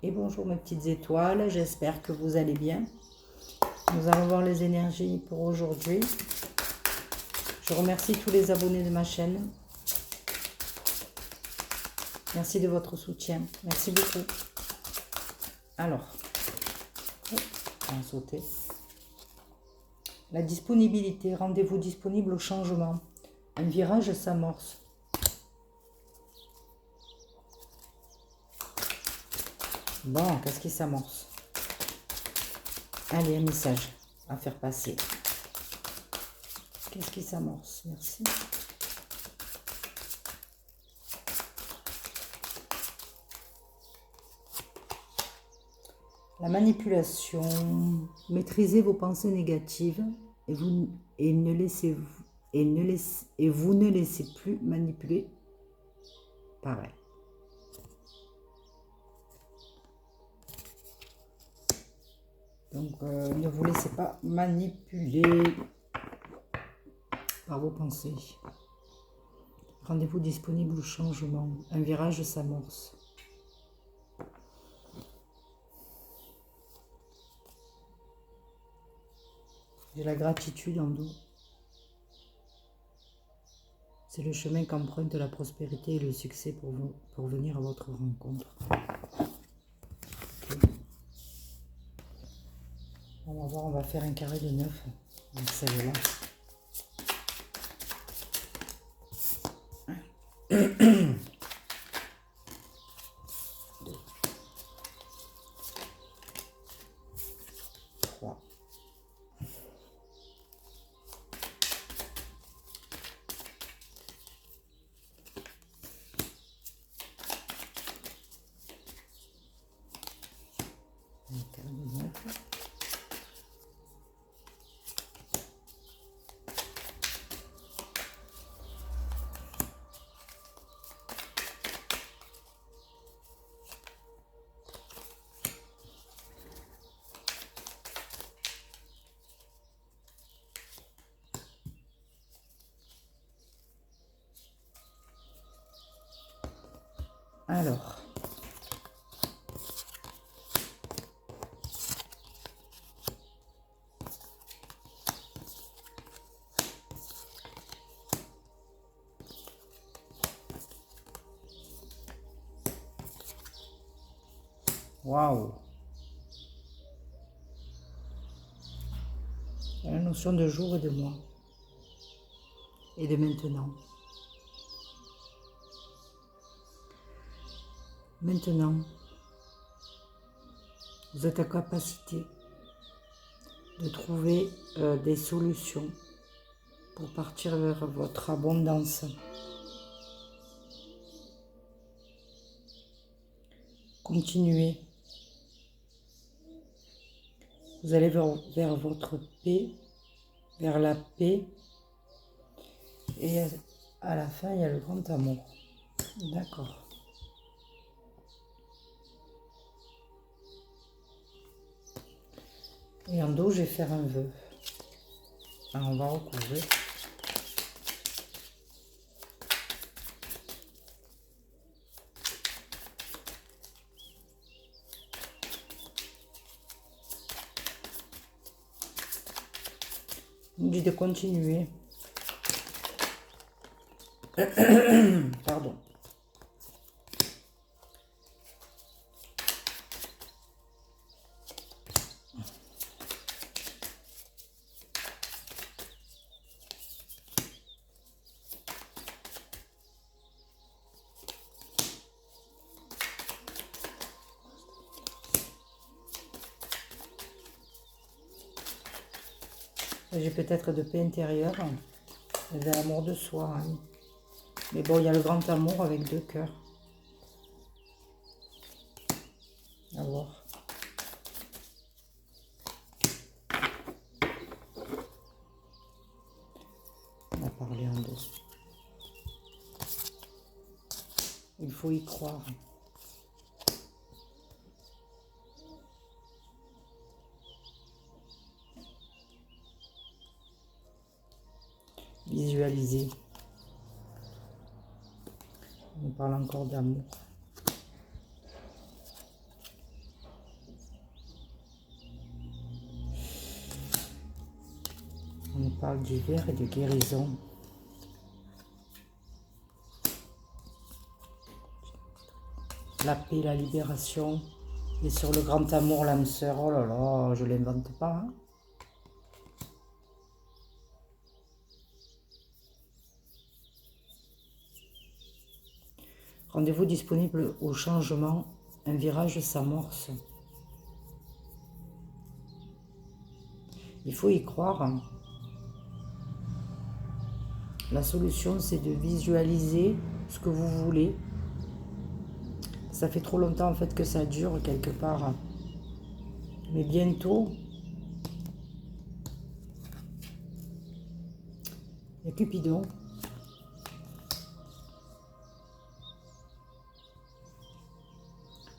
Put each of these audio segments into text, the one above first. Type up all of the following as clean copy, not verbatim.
et bonjour mes petites étoiles, j'espère que vous allez bien. Nous allons voir les énergies pour aujourd'hui. Je remercie tous les abonnés de ma chaîne. Merci de votre soutien, merci beaucoup. Alors, on va sauter. La disponibilité, rendez-vous disponible au changement. Un virage s'amorce. Bon, qu'est-ce qui s'amorce? Allez, un message à faire passer. Qu'est-ce qui s'amorce? Merci. La manipulation. Maîtrisez vos pensées négatives et vous ne laissez plus manipuler. Pareil. Donc, ne vous laissez pas manipuler par vos pensées. Rendez-vous disponible au changement. Un virage s'amorce. J'ai la gratitude en dos. C'est le chemin qu'emprunte la prospérité et le succès pour venir à votre rencontre. Okay. On va voir, on va faire un carré de 9 avec celle-là. Alors, waouh! La notion de jour et de mois et de maintenant. Maintenant, vous êtes en capacité de trouver des solutions pour partir vers votre abondance. Continuez. Vous allez vers votre paix, vers la paix. Et à la fin, il y a le grand amour. D'accord. Et en dos, je vais faire un vœu. Alors, on va recouvrir. On dit de continuer. Pardon. J'ai peut-être de paix intérieure et de l'amour de soi. Hein. Mais bon, il y a le grand amour avec 2 cœurs. À voir. On va parler en dos. Il faut y croire. Visualiser. On parle encore d'amour. parle d'hiver et de guérison. La paix, la libération. Et sur le grand amour, l'âme sœur. Oh là là, je ne l'invente pas. Hein. Rendez-vous disponible au changement. Un virage s'amorce. Il faut y croire. La solution, c'est de visualiser ce que vous voulez. Ça fait trop longtemps en fait que ça dure quelque part. Mais bientôt, il y a Cupidon.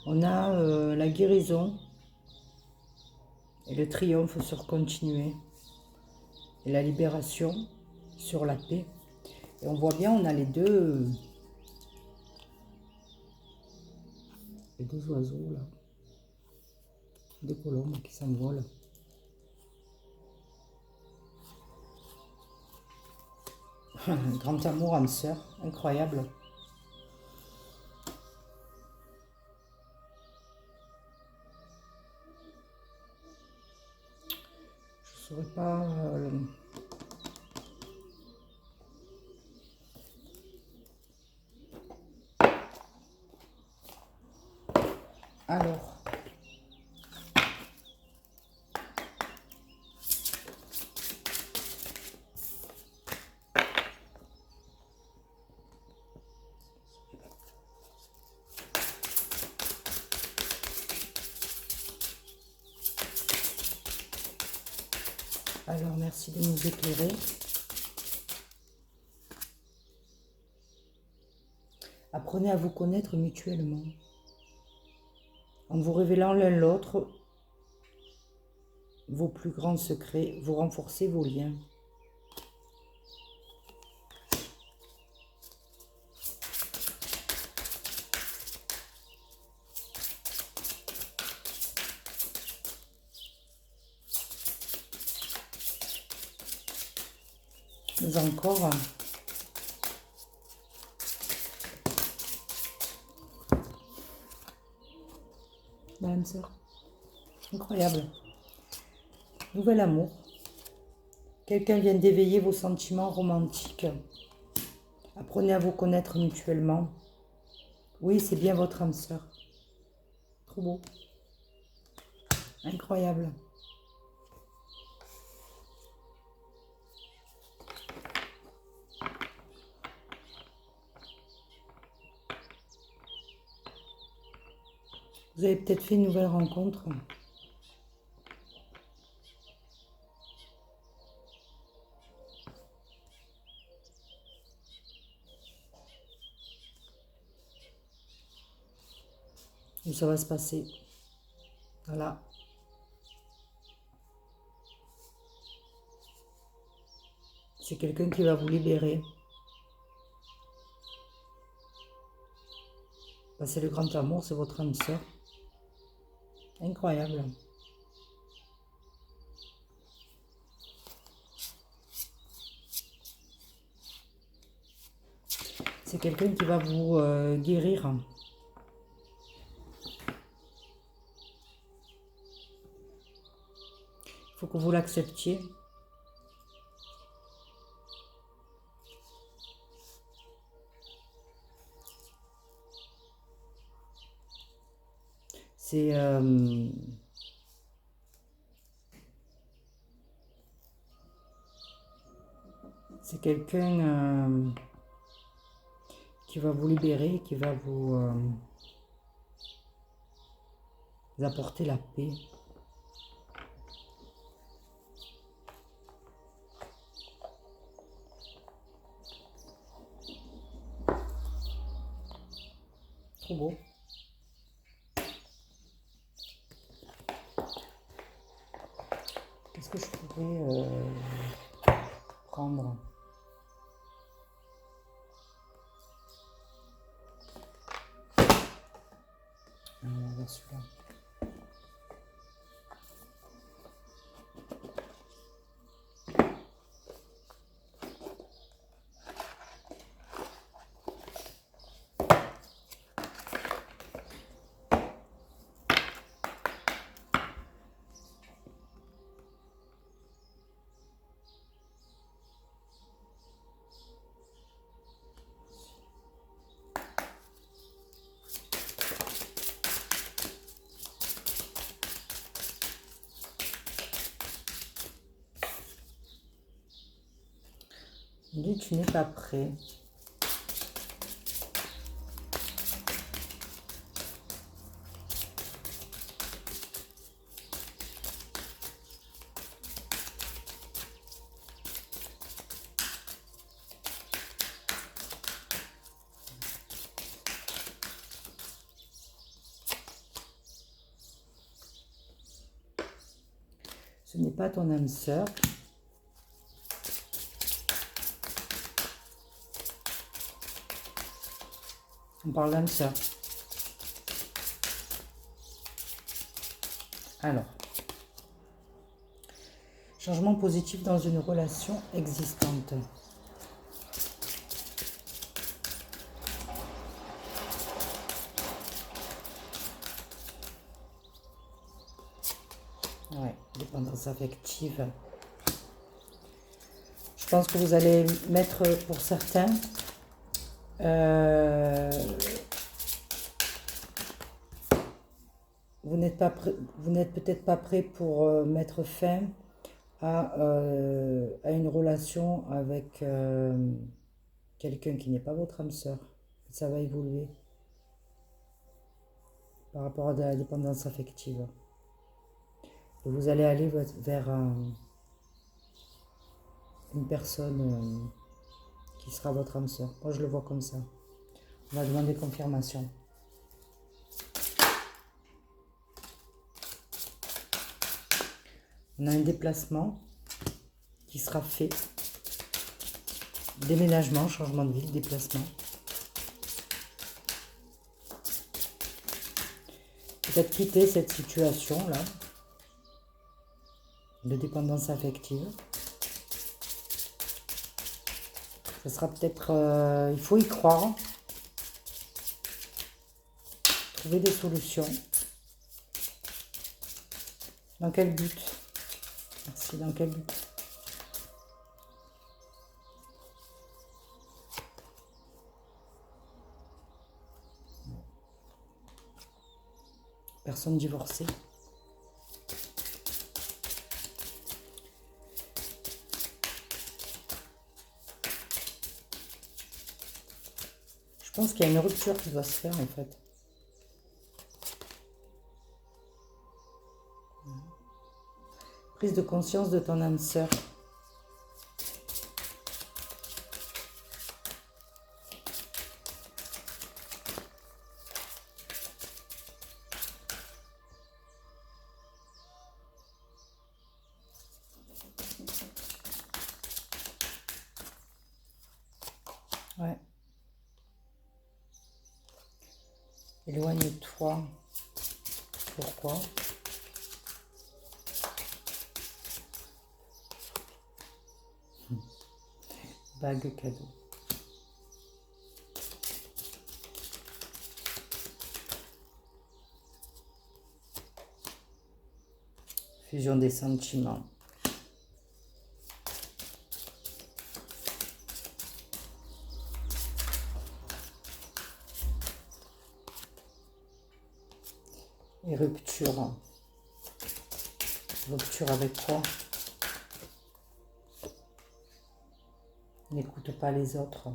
On a la guérison et le triomphe sur continuer. Et la libération sur la paix. Et on voit bien, on a les deux oiseaux là. Deux colombes qui s'envolent. Un grand amour, âme sœur, incroyable. Je ne saurais pas... Alors... Alors, merci de nous éclairer. Apprenez à vous connaître mutuellement. En vous révélant l'un l'autre vos plus grands secrets, vous renforcez vos liens. Mais encore... Madame sœur, incroyable. Nouvel amour. Quelqu'un vient d'éveiller vos sentiments romantiques. Apprenez à vous connaître mutuellement. Oui, c'est bien votre âme sœur. Trop beau. Incroyable. Vous avez peut-être fait une nouvelle rencontre. Où ça va se passer. Voilà. C'est quelqu'un qui va vous libérer. Ben, c'est le grand amour, c'est votre âme sœur. Incroyable. C'est quelqu'un qui va vous guérir. Il faut que vous l'acceptiez. C'est quelqu'un qui va vous libérer, qui va vous apporter la paix. Trop beau. Qu'est-ce que je pourrais prendre? On va voir celui-là. Il dit tu n'es pas prêt. Ce n'est pas ton âme sœur. On parle d'âme sœur. Alors, changement positif dans une relation existante. Ouais, dépendance affective. Je pense que vous allez mettre pour certains vous n'êtes peut-être pas prêt pour mettre fin à une relation avec quelqu'un qui n'est pas votre âme sœur. Ça va évoluer par rapport à de la dépendance affective. Et vous allez aller vers une personne qui sera votre âme sœur. Moi, je le vois comme ça. On va demander confirmation. On a un déplacement qui sera fait. Déménagement, changement de ville, déplacement. Peut-être quitter cette situation-là de dépendance affective. Ça sera peut-être... il faut y croire. Trouver des solutions. Dans quel but? Merci, dans quel but? Personne divorcée. Je pense qu'il y a une rupture qui doit se faire en fait. Prise de conscience de ton âme sœur. Ouais. Éloigne-toi. Pourquoi? Bague cadeau. Fusion des sentiments. Et rupture. Rupture avec quoi? N'écoute pas les autres.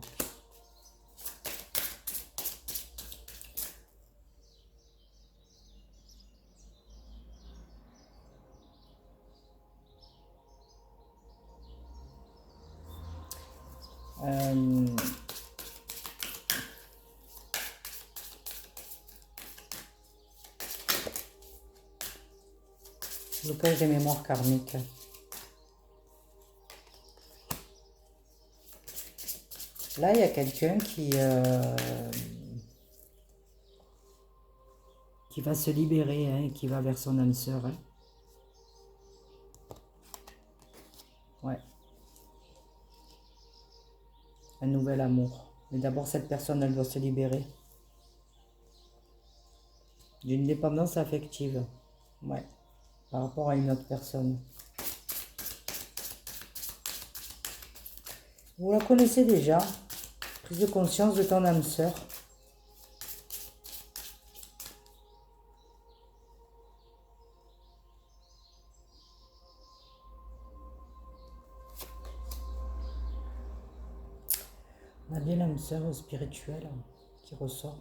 Blocage des mémoires karmiques. Là, il y a quelqu'un qui va se libérer, hein, qui va vers son âme sœur. Hein. Ouais. Un nouvel amour. Mais d'abord, cette personne, elle doit se libérer d'une dépendance affective. Ouais. Par rapport à une autre personne. Vous la connaissez déjà. Prise de conscience de ton âme sœur. bien l'âme sœur spirituelle qui ressort.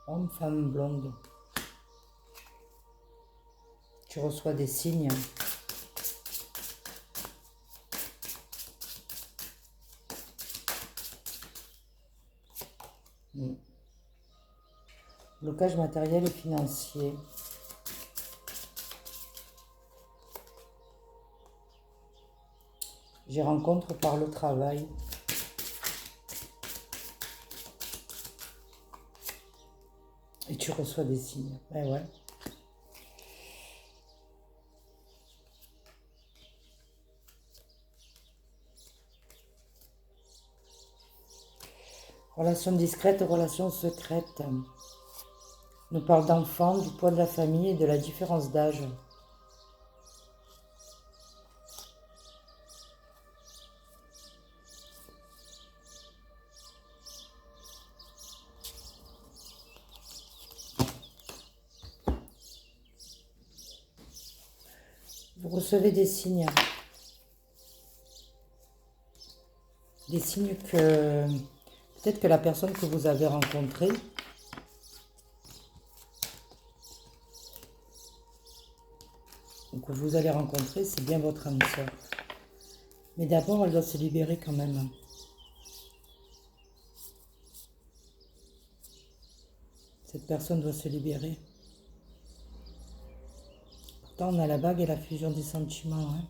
Homme, femme, blonde. Tu reçois des signes. Blocage matériel et financier. J'ai rencontre par le travail. Et tu reçois des signes. Ben ouais. Relation discrète, relation secrète. On nous parle d'enfants, du poids de la famille et de la différence d'âge. Vous recevez des signes. Des signes que peut-être que la personne que vous avez rencontrée ou que vous allez rencontrer, c'est bien votre âme sœur. Mais d'abord, elle doit se libérer quand même. Cette personne doit se libérer. Pourtant, on a la bague et la fusion des sentiments. Hein.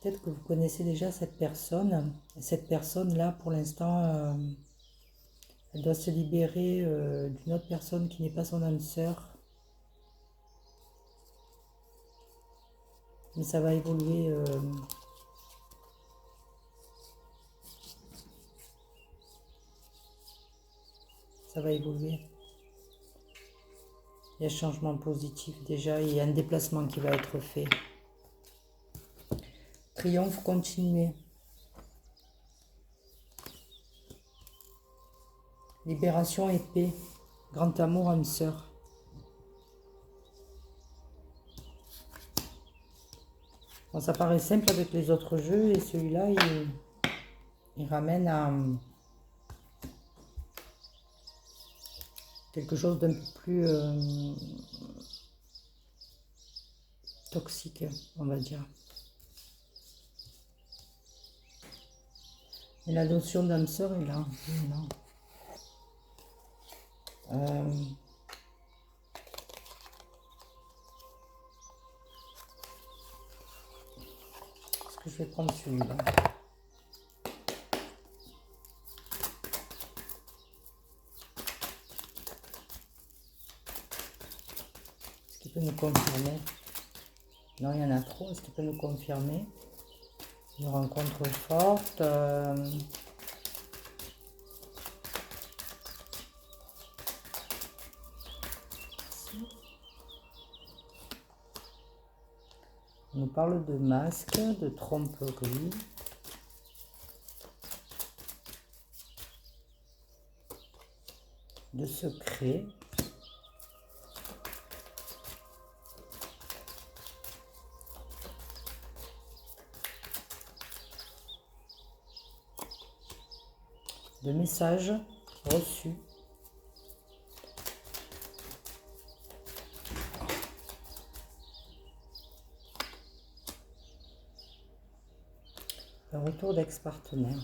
Peut-être que vous connaissez déjà cette personne. Et cette personne-là, pour l'instant, elle doit se libérer d'une autre personne qui n'est pas son âme sœur. Mais ça va évoluer. Ça va évoluer. Il y a un changement positif déjà. Il y a un déplacement qui va être fait. Triomphe, continuez. Libération et paix. Grand amour, âme sœur. Bon, ça paraît simple avec les autres jeux et celui-là, il ramène à quelque chose d'un peu plus toxique, on va dire. Et la notion d'âme sœur est là. Est-ce que je vais prendre celui-là? Est-ce qu'il peut nous confirmer? Non, il y en a trop. Est-ce qu'il peut nous confirmer une rencontre forte? On nous parle de masque, de tromperie. De secret. De messages reçus. Un retour d'ex-partenaire.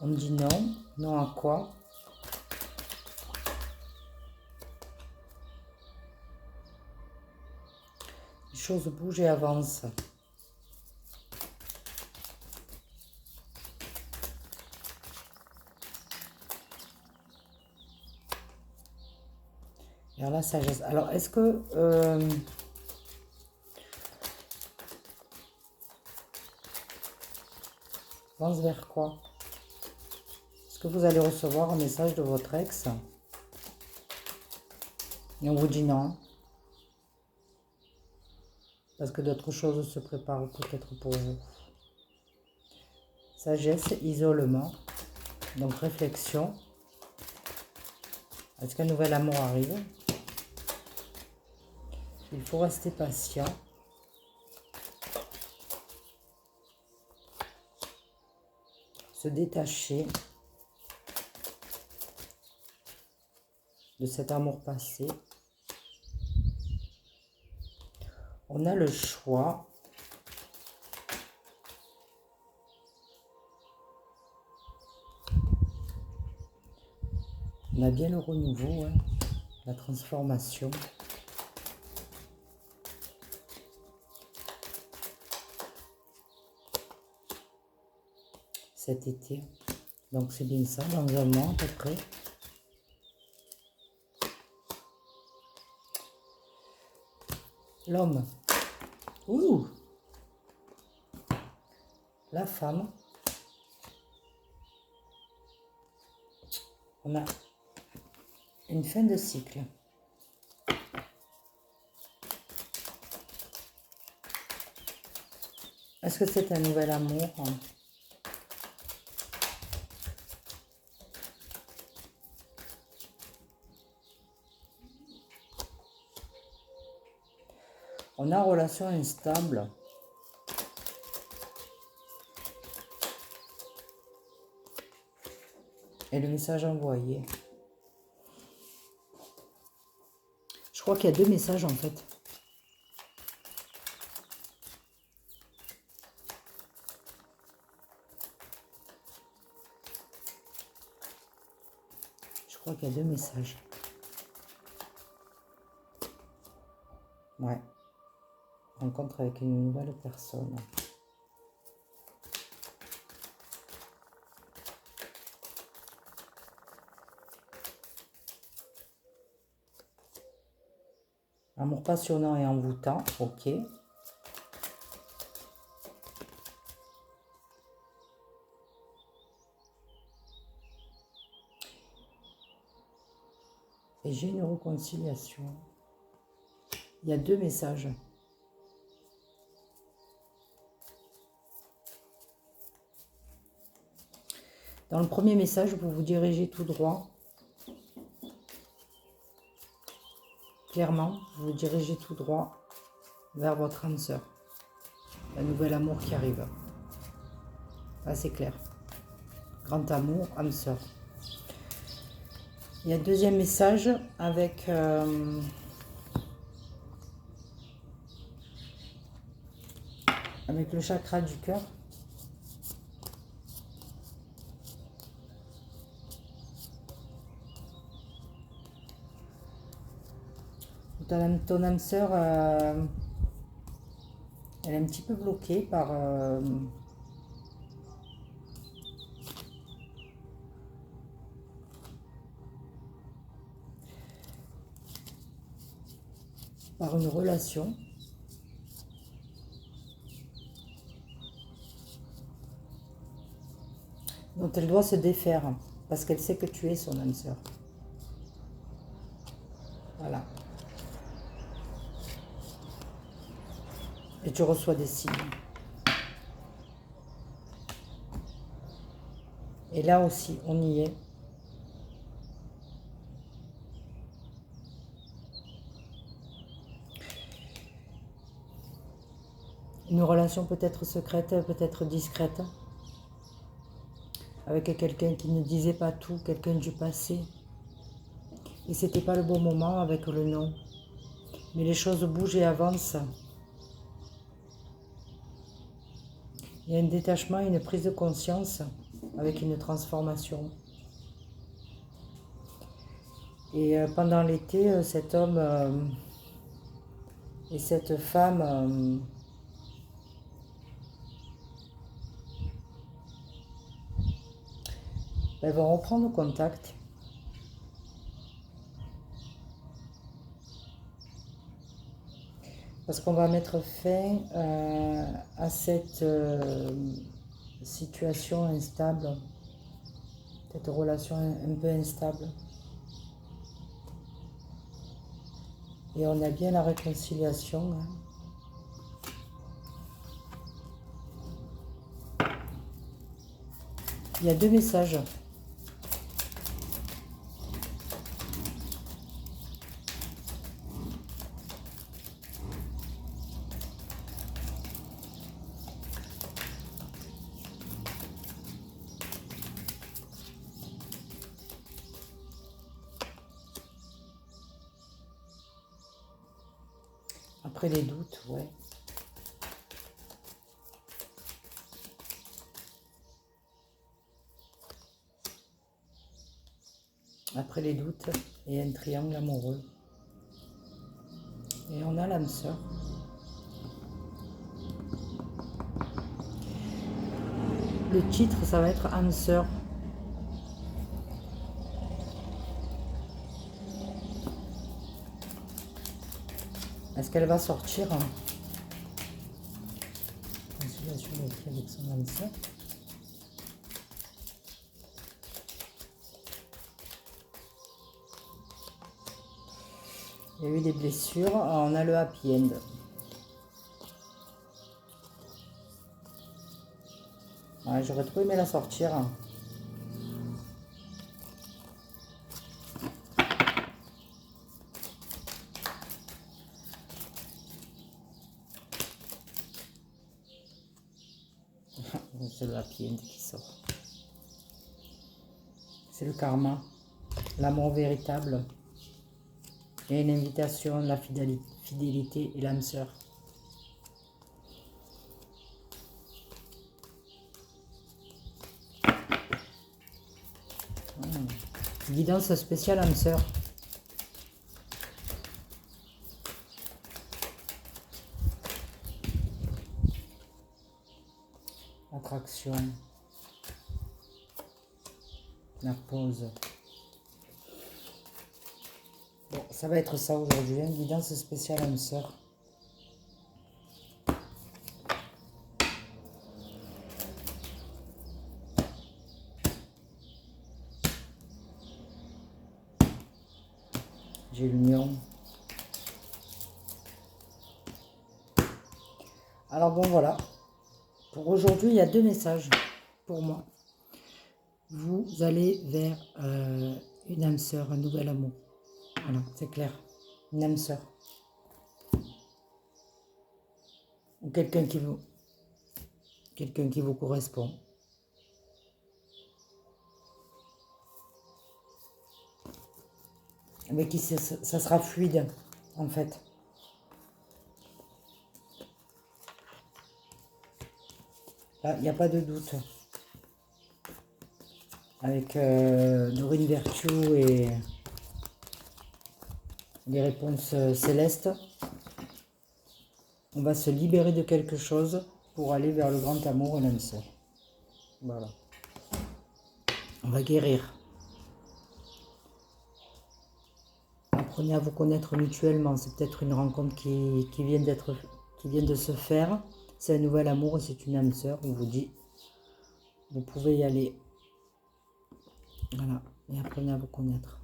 On me dit non. Non à quoi? Les choses bougent et avancent. vers la sagesse. Alors, est-ce que... pense vers quoi? Est-ce que vous allez recevoir un message de votre ex? Et on vous dit non. Parce que d'autres choses se préparent peut-être pour vous. Sagesse, isolement. Donc réflexion. Est-ce qu'un nouvel amour arrive? Il faut rester patient. Se détacher de cet amour passé. On a le choix. On a bien le renouveau, hein, la transformation. Cet été. Donc c'est bien ça, dans un mois à peu près. L'homme. Ouh! La femme. On a une fin de cycle. Est-ce que c'est un nouvel amour? On a relation instable. Et le message envoyé. Je crois qu'il y a 2 messages en fait. Je crois qu'il y a 2 messages. Ouais. Rencontre avec une nouvelle personne. Amour passionnant et envoûtant, ok. Et j'ai une réconciliation. Il y a 2 messages. Dans le premier message, vous vous dirigez tout droit. Clairement, vous vous dirigez tout droit vers votre âme sœur. Un nouvel amour qui arrive. Là, c'est clair. Grand amour, âme sœur. Il y a un deuxième message avec... avec le chakra du cœur. Ton âme sœur, elle est un petit peu bloquée par une relation. Dont elle doit se défaire parce qu'elle sait que tu es son âme sœur. Voilà. Et tu reçois des signes. Et là aussi, on y est. Une relation peut-être secrète, peut-être discrète. Avec quelqu'un qui ne disait pas tout, quelqu'un du passé. Et c'était pas le bon moment avec le non. Mais les choses bougent et avancent. Il y a un détachement, une prise de conscience avec une transformation. Et pendant l'été, cet homme et cette femme vont reprendre contact. Parce qu'on va mettre fin à cette situation instable, cette relation un peu instable. Et on a bien la réconciliation. Hein. Il y a 2 messages. Après les doutes, ouais. Après les doutes, il y a un triangle amoureux. Et on a l'âme sœur. Le titre, ça va être âme sœur. Est-ce qu'elle va sortir conciliation avec son âme sœur. Il y a eu des blessures. On a le happy end. Ouais, j'aurais trop aimé la sortir. C'est le happy end qui sort. C'est le karma, l'amour véritable. Et une invitation, la fidélité et l'âme sœur. Guidance spéciale âme sœur. Attraction. La pause. Bon, ça va être ça aujourd'hui, hein, guidance spéciale âme sœur. J'ai l'union. Alors bon, voilà. Pour aujourd'hui, il y a 2 messages pour moi. Vous allez vers une âme sœur, un nouvel amour. Voilà, c'est clair. Une âme sœur. Ou quelqu'un qui vous correspond. Avec qui ça sera fluide, en fait. Là, il n'y a pas de doute. Avec Dorine Virtue et les réponses célestes, on va se libérer de quelque chose pour aller vers le grand amour et l'âme sœur. Voilà. On va guérir. Apprenez à vous connaître mutuellement. C'est peut-être une rencontre qui vient de se faire. C'est un nouvel amour et c'est une âme sœur. On vous dit, vous pouvez y aller. Voilà. Et apprenez à vous connaître.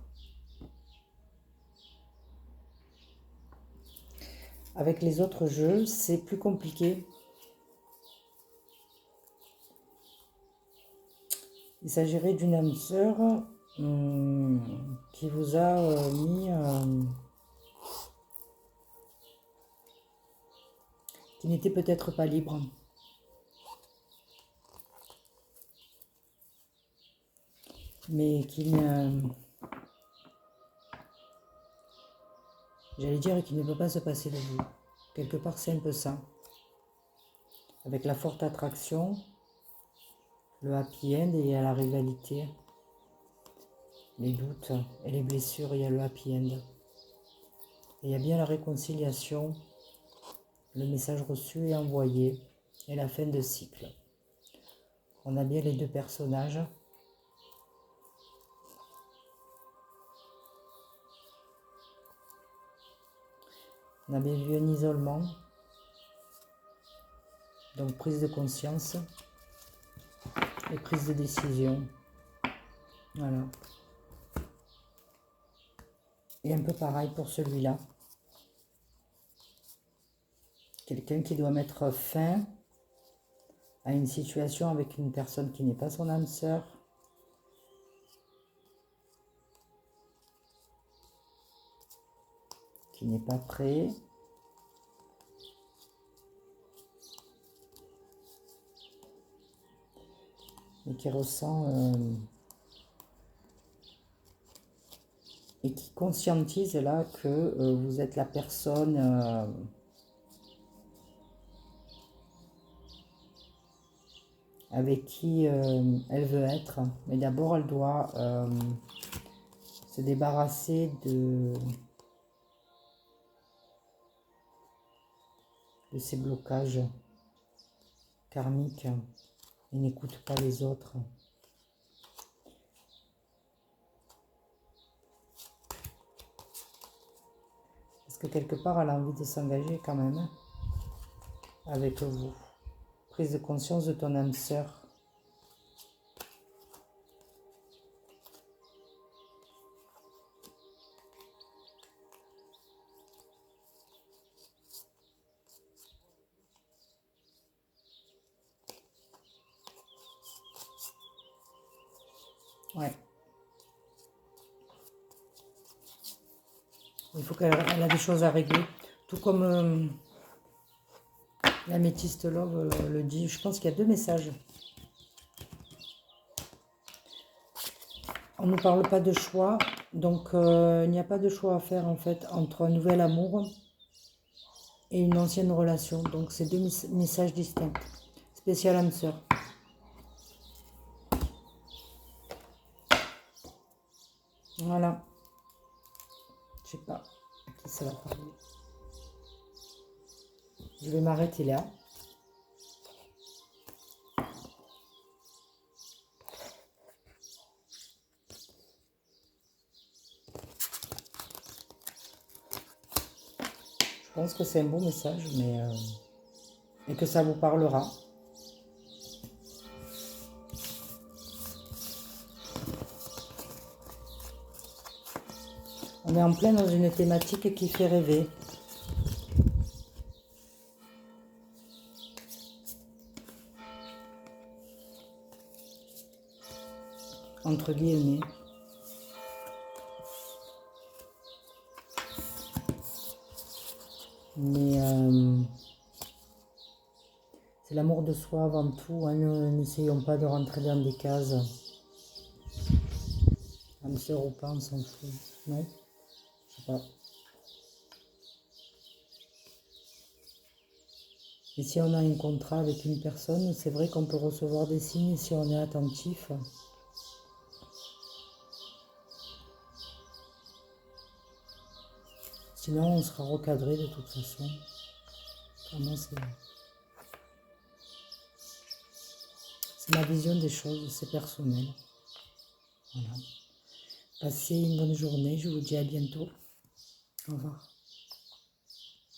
Avec les autres jeux, c'est plus compliqué. Il s'agirait d'une âme sœur qui vous a mis... qui n'était peut-être pas libre. Mais qui ne... J'allais dire qu'il ne peut pas se passer de vous. Quelque part, c'est un peu ça. Avec la forte attraction, le happy end et il y a la rivalité, les doutes et les blessures, il y a le happy end. Et il y a bien la réconciliation, le message reçu et envoyé et la fin de cycle. On a bien les 2 personnages. On avait vu un isolement. Donc prise de conscience et prise de décision. Voilà. Et un peu pareil pour celui-là. Quelqu'un qui doit mettre fin à une situation avec une personne qui n'est pas son âme sœur. Qui n'est pas prêt. Et qui ressent et qui conscientise là que vous êtes la personne avec qui elle veut être. Mais d'abord, elle doit se débarrasser de ces blocages karmiques et n'écoute pas les autres. Parce que quelque part, elle a envie de s'engager quand même hein, avec vous. Prise de conscience de ton âme sœur. Ouais. Il faut qu'elle a des choses à régler. Tout comme l'améthyste love le dit. Je pense qu'il y a deux messages. On ne nous parle pas de choix. Donc, il n'y a pas de choix à faire en fait entre un nouvel amour et une ancienne relation. Donc, c'est deux messages distincts. Spécial âme sœur. Voilà. Je sais pas à qui ça va parler. Je vais m'arrêter là. Je pense que c'est un bon message, mais et que ça vous parlera. On est en plein dans une thématique qui fait rêver. Entre guillemets. Mais c'est l'amour de soi avant tout. Hein. N'essayons pas de rentrer dans des cases. Âme sœur ou pas, on s'en fout. Non? Je sais pas. Et si on a un contrat avec une personne, c'est vrai qu'on peut recevoir des signes si on est attentif. Sinon, on sera recadré de toute façon. Vraiment, c'est ma vision des choses, c'est personnel. Voilà. Passez une bonne journée, je vous dis à bientôt. Au revoir.